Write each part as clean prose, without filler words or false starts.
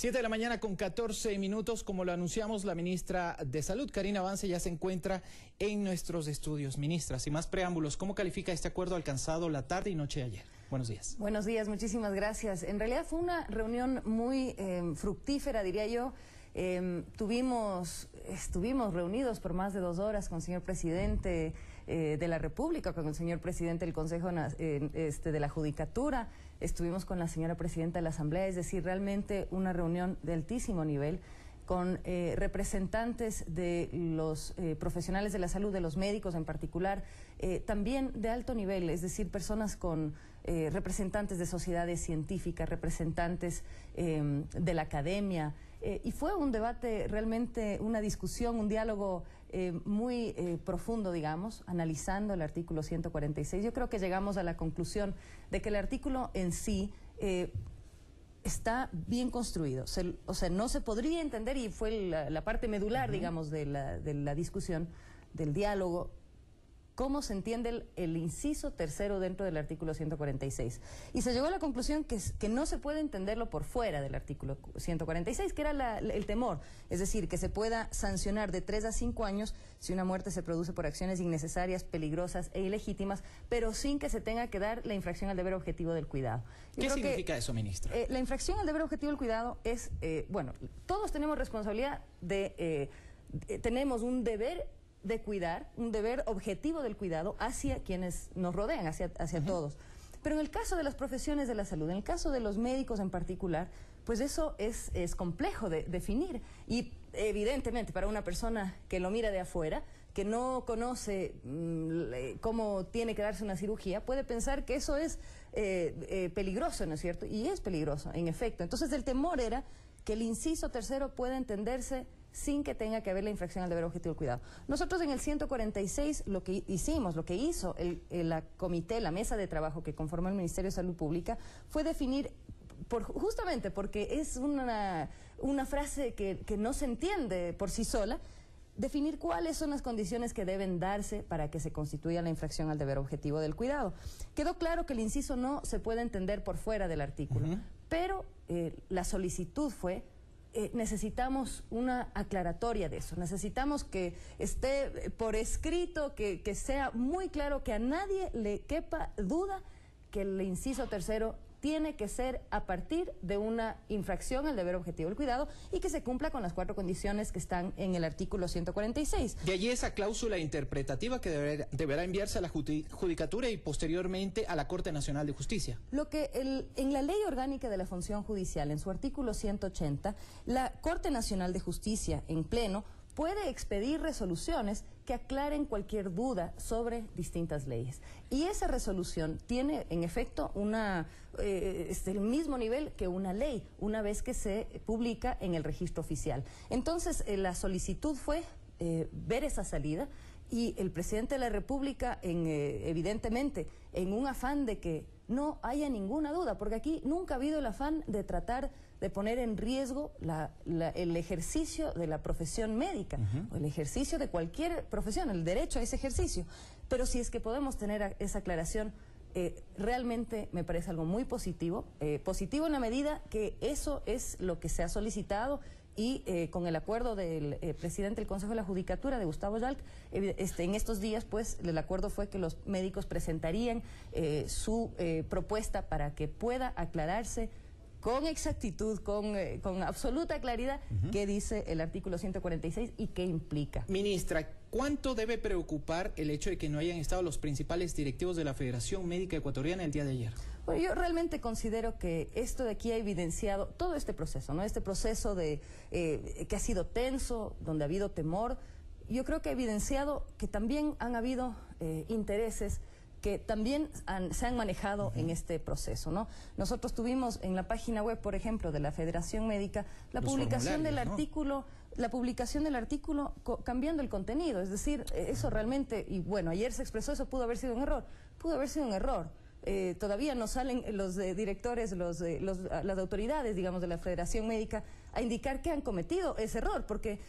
7 de la mañana con 14 minutos, como lo anunciamos, la ministra de Salud, Karina Vance, ya se encuentra en nuestros estudios. Ministra, sin más preámbulos, ¿cómo califica este acuerdo alcanzado la tarde y noche de ayer? Buenos días. Buenos días, muchísimas gracias. En realidad fue una reunión muy fructífera, diría yo. Estuvimos reunidos por más de 2 horas con el señor presidente de la República, con el señor presidente del Consejo de la Judicatura, estuvimos con la señora presidenta de la Asamblea, es decir, realmente una reunión de altísimo nivel, con representantes de los profesionales de la salud, de los médicos en particular, también de alto nivel, es decir, personas con representantes de sociedades científicas, representantes de la academia, y fue un debate, realmente una discusión, un diálogo muy profundo, digamos, analizando el artículo 146. Yo creo que llegamos a la conclusión de que el artículo en sí está bien construido, o sea, no se podría entender, y fue la parte medular, digamos, de la discusión, del diálogo, cómo se entiende el inciso tercero dentro del artículo 146. Y se llegó a la conclusión que no se puede entenderlo por fuera del artículo 146, que era el temor, es decir, que se pueda sancionar de 3 a 5 años si una muerte se produce por acciones innecesarias, peligrosas e ilegítimas, pero sin que se tenga que dar la infracción al deber objetivo del cuidado. ¿Qué significa eso, ministra? La infracción al deber objetivo del cuidado es, bueno, todos tenemos responsabilidad tenemos un deber de cuidar, un deber objetivo del cuidado hacia quienes nos rodean, hacia todos. Pero en el caso de las profesiones de la salud, en el caso de los médicos en particular, pues eso es complejo de definir. Y evidentemente para una persona que lo mira de afuera, que no conoce cómo tiene que darse una cirugía, puede pensar que eso es peligroso, ¿no es cierto? Y es peligroso, en efecto. Entonces el temor era que el inciso tercero pueda entenderse sin que tenga que haber la infracción al deber objetivo del cuidado. Nosotros en el 146 lo que hicimos, lo que hizo la comité, la mesa de trabajo que conformó el Ministerio de Salud Pública, fue definir, justamente porque es una frase que no se entiende por sí sola, definir cuáles son las condiciones que deben darse para que se constituya la infracción al deber objetivo del cuidado. Quedó claro que el inciso no se puede entender por fuera del artículo, pero la solicitud fue: necesitamos una aclaratoria de eso, necesitamos que esté por escrito, que sea muy claro, que a nadie le quepa duda que el inciso tercero tiene que ser a partir de una infracción al deber objetivo del cuidado y que se cumpla con las 4 condiciones que están en el artículo 146. De allí esa cláusula interpretativa que deberá enviarse a la Judicatura y posteriormente a la Corte Nacional de Justicia. Lo que en la Ley Orgánica de la Función Judicial, en su artículo 180, la Corte Nacional de Justicia, en pleno, puede expedir resoluciones que aclaren cualquier duda sobre distintas leyes. Y esa resolución tiene, en efecto, el mismo nivel que una ley, una vez que se publica en el registro oficial. Entonces, la solicitud fue ver esa salida, y el presidente de la República, evidentemente, en un afán de que no haya ninguna duda, porque aquí nunca ha habido el afán de tratar de poner en riesgo el ejercicio de la profesión médica, o el ejercicio de cualquier profesión, el derecho a ese ejercicio. Pero si es que podemos tener esa aclaración, realmente me parece algo muy positivo, positivo en la medida que eso es lo que se ha solicitado, y con el acuerdo del presidente del Consejo de la Judicatura, de Gustavo Yalc, en estos días, pues, el acuerdo fue que los médicos presentarían su propuesta para que pueda aclararse con exactitud, con absoluta claridad, qué dice el artículo 146 y qué implica. Ministra, ¿cuánto debe preocupar el hecho de que no hayan estado los principales directivos de la Federación Médica Ecuatoriana el día de ayer? Bueno, yo realmente considero que esto de aquí ha evidenciado todo este proceso, ¿no? Este proceso que ha sido tenso, donde ha habido temor. Yo creo que ha evidenciado que también han habido intereses que también se han manejado en este proceso, ¿no? Nosotros tuvimos en la página web, por ejemplo, de la Federación Médica, la publicación del artículo, cambiando el contenido, es decir, eso realmente, y bueno, ayer se expresó, eso pudo haber sido un error, todavía no salen los directores, las autoridades, digamos, de la Federación Médica a indicar que han cometido ese error, porque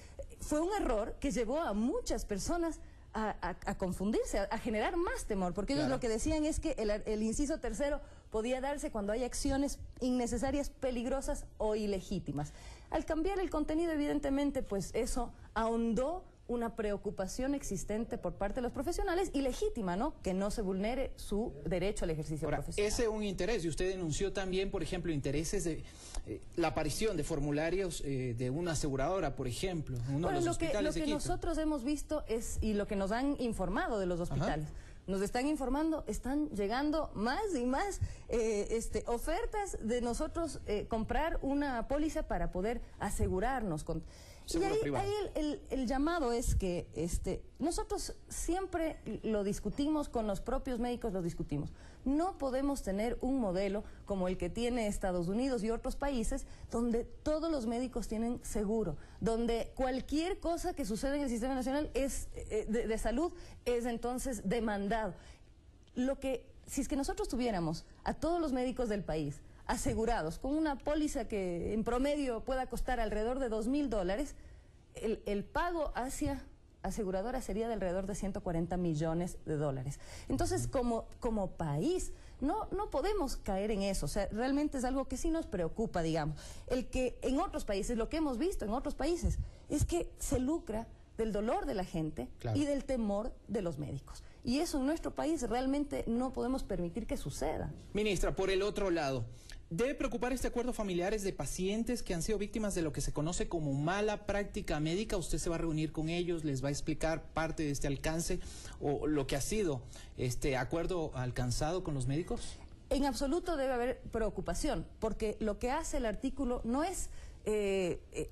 fue un error que llevó a muchas personas a confundirse, a generar más temor, porque ellos lo que decían es que el inciso tercero podía darse cuando hay acciones innecesarias, peligrosas o ilegítimas. Al cambiar el contenido, evidentemente, pues eso ahondó una preocupación existente por parte de los profesionales y legítima, ¿no? Que no se vulnere su derecho al ejercicio profesional. Ese es un interés, y usted denunció también, por ejemplo, intereses de la aparición de formularios de una aseguradora, por ejemplo, en uno de los hospitales de Quito. Lo que nosotros hemos visto es, y lo que nos han informado de los hospitales, nos están informando, están llegando más y más ofertas de nosotros comprar una póliza para poder asegurarnos con... Y ahí el llamado es que nosotros siempre lo discutimos con los propios médicos, lo discutimos. No podemos tener un modelo como el que tiene Estados Unidos y otros países donde todos los médicos tienen seguro, donde cualquier cosa que suceda en el sistema nacional de salud es entonces demandado. Si es que nosotros tuviéramos a todos los médicos del país asegurados con una póliza que en promedio pueda costar alrededor de $2.000, el pago hacia aseguradora sería de alrededor de $140 millones. Entonces, como país, no podemos caer en eso. O sea, realmente es algo que sí nos preocupa, digamos. El que en otros países, lo que hemos visto en otros países, es que se lucra del dolor de la gente y del temor de los médicos. Y eso en nuestro país realmente no podemos permitir que suceda. Ministra, por el otro lado, ¿debe preocupar este acuerdo familiares de pacientes que han sido víctimas de lo que se conoce como mala práctica médica? ¿Usted se va a reunir con ellos, les va a explicar parte de este alcance o lo que ha sido este acuerdo alcanzado con los médicos? En absoluto debe haber preocupación, porque lo que hace el artículo no es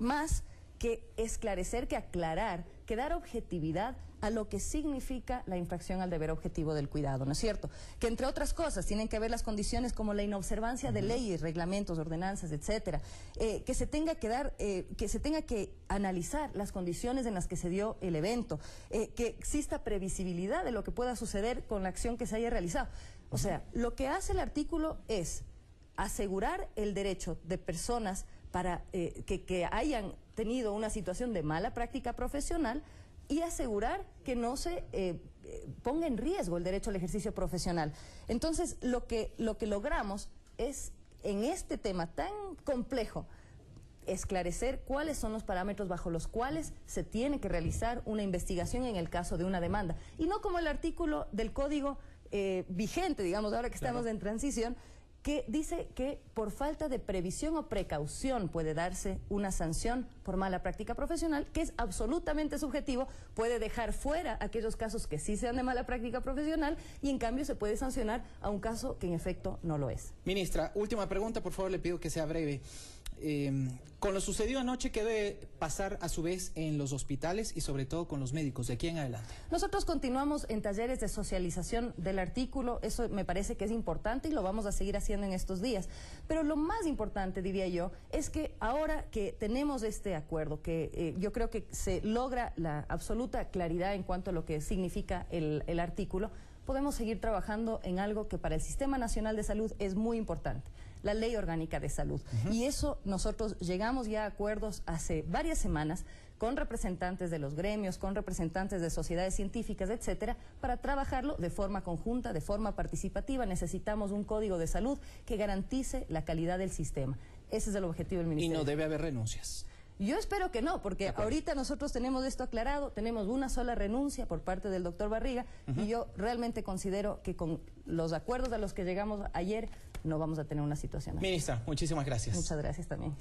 más que esclarecer, que aclarar, que dar objetividad a lo que significa la infracción al deber objetivo del cuidado, ¿no es cierto? Que entre otras cosas tienen que ver las condiciones como la inobservancia de leyes, reglamentos, ordenanzas, etcétera, que se tenga que analizar las condiciones en las que se dio el evento, que exista previsibilidad de lo que pueda suceder con la acción que se haya realizado. O sea, lo que hace el artículo es asegurar el derecho de personas para que hayan tenido una situación de mala práctica profesional y asegurar que no se ponga en riesgo el derecho al ejercicio profesional. Entonces, lo que logramos es, en este tema tan complejo, esclarecer cuáles son los parámetros bajo los cuales se tiene que realizar una investigación en el caso de una demanda. Y no como el artículo del código vigente, digamos, ahora que estamos en transición, que dice que por falta de previsión o precaución puede darse una sanción por mala práctica profesional, que es absolutamente subjetivo, puede dejar fuera aquellos casos que sí sean de mala práctica profesional y en cambio se puede sancionar a un caso que en efecto no lo es. Ministra, última pregunta, por favor, le pido que sea breve. Con lo sucedido anoche, ¿qué debe pasar a su vez en los hospitales y sobre todo con los médicos de aquí en adelante? Nosotros continuamos en talleres de socialización del artículo, eso me parece que es importante y lo vamos a seguir haciendo en estos días. Pero lo más importante, diría yo, es que ahora que tenemos este acuerdo, que yo creo que se logra la absoluta claridad en cuanto a lo que significa el artículo, podemos seguir trabajando en algo que para el Sistema Nacional de Salud es muy importante, la Ley Orgánica de Salud. Y eso nosotros llegamos ya a acuerdos hace varias semanas con representantes de los gremios, con representantes de sociedades científicas, etcétera, para trabajarlo de forma conjunta, de forma participativa. Necesitamos un código de salud que garantice la calidad del sistema. Ese es el objetivo del Ministerio. Y no debe haber renuncias. Yo espero que no, porque ahorita nosotros tenemos esto aclarado, tenemos una sola renuncia por parte del doctor Barriga y yo realmente considero que con los acuerdos a los que llegamos ayer no vamos a tener una situación así. Ministra, muchísimas gracias. Muchas gracias también.